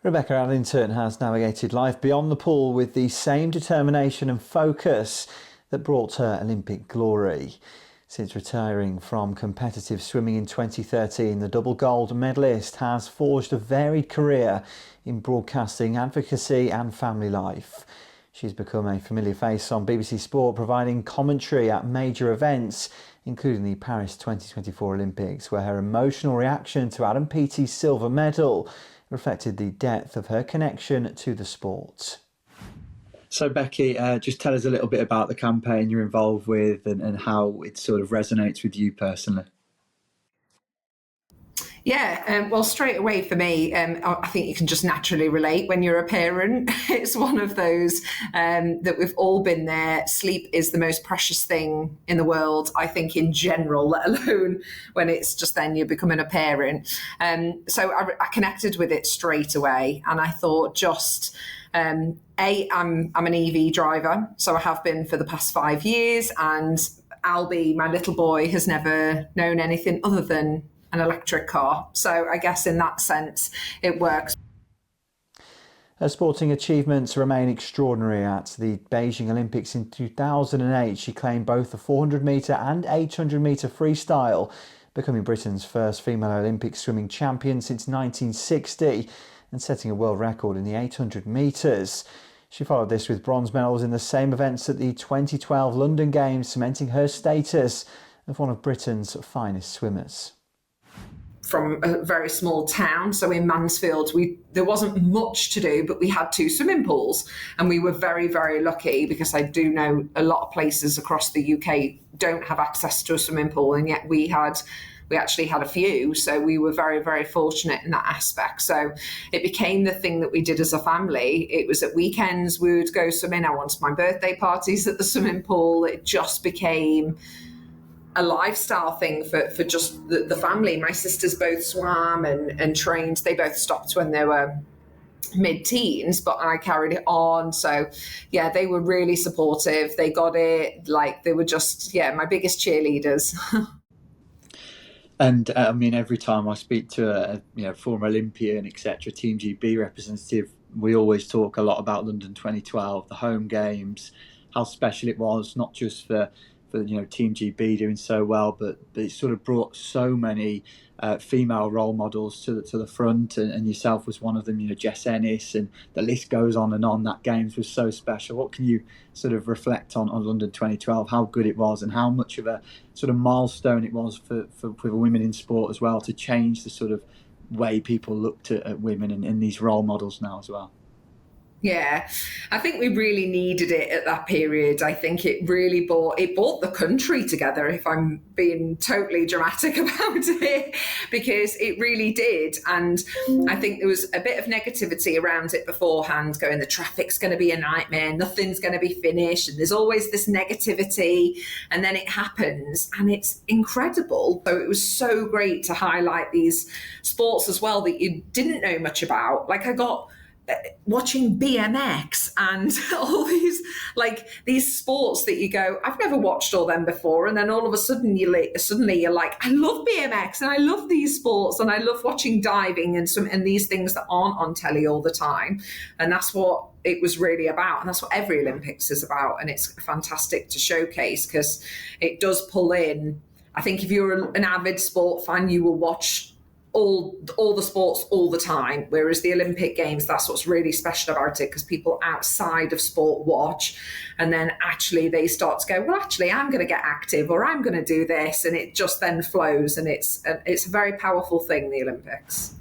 Rebecca Adlington has navigated life beyond the pool with the same determination and focus that brought her Olympic glory. Since retiring from competitive swimming in 2013, the double gold medallist has forged a varied career in broadcasting, advocacy and family life. She's become a familiar face on BBC Sport, providing commentary at major events, including the Paris 2024 Olympics, where her emotional reaction to Adam Peaty's silver medal reflected the depth of her connection to the sport. So Becky, just tell us a little bit about the campaign you're involved with and how it sort of resonates with you personally. Yeah, well, straight away for me, I think you can just naturally relate when you're a parent. It's one of those that we've all been there. Sleep is the most precious thing in the world, I think, in general, let alone when it's just then you're becoming a parent. So I connected with it straight away, and I thought just... I'm an EV driver, so I have been for the past 5 years, and Albie, my little boy, has never known anything other than an electric car. So I guess in that sense, it works. Her sporting achievements remain extraordinary. At the Beijing Olympics in 2008, she claimed both the 400 metre and 800 metre freestyle, becoming Britain's first female Olympic swimming champion since 1960 and setting a world record in the 800 metres. She followed this with bronze medals in the same events at the 2012 London Games, cementing her status as one of Britain's finest swimmers. From a very small town, so in Mansfield, there wasn't much to do, but we had 2 swimming pools, and we were very, very lucky, because I do know a lot of places across the UK don't have access to a swimming pool, and yet we actually had a few, so we were very, very fortunate in that aspect. So it became the thing that we did as a family. It was at weekends we would go swimming. I wanted my birthday parties at the swimming pool. It just became a lifestyle thing for just the family. My sisters both swam and trained. They both stopped when they were mid-teens, but I carried it on. So yeah, they were really supportive. They got it. Like, they were just, my biggest cheerleaders. And I mean, every time I speak to a former Olympian, etc., Team GB representative, we always talk a lot about London 2012, the home games, how special it was, not just for Team GB doing so well, but it sort of brought so many female role models to the front, and yourself was one of them. Jess Ennis, and the list goes on and on. That games was so special. What can you sort of reflect on London 2012? How good it was, and how much of a sort of milestone it was for women in sport as well, to change the sort of way people looked at women and these role models now as well. Yeah, I think we really needed it at that period. I think it really brought the country together, if I'm being totally dramatic about it, because it really did. And I think there was a bit of negativity around it beforehand, going, the traffic's going to be a nightmare, nothing's going to be finished, and there's always this negativity. And then it happens, and it's incredible. So it was so great to highlight these sports as well that you didn't know much about. Like, I got watching BMX and all these sports that you go, I've never watched all them before, and then all of a sudden suddenly you're like, I love BMX and I love these sports and I love watching diving and these things that aren't on telly all the time. And that's what it was really about, and that's what every Olympics is about. And it's fantastic to showcase, because it does pull in. I think if you're an avid sport fan, you will watch all the sports all the time, whereas the Olympic Games, that's what's really special about it, because people outside of sport watch, and then actually they start to go, well, actually I'm going to get active, or I'm going to do this, and it just then flows, and it's a very powerful thing, the Olympics.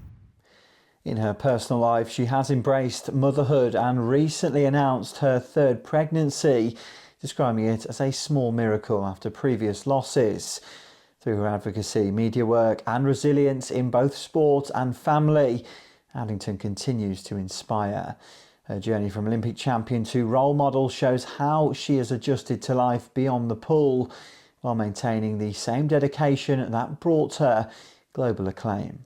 In her personal life, she has embraced motherhood and recently announced her 3rd pregnancy, describing it as a small miracle after previous losses. Through her advocacy, media work and resilience in both sport and family, Adlington continues to inspire. Her journey from Olympic champion to role model shows how she has adjusted to life beyond the pool, while maintaining the same dedication that brought her global acclaim.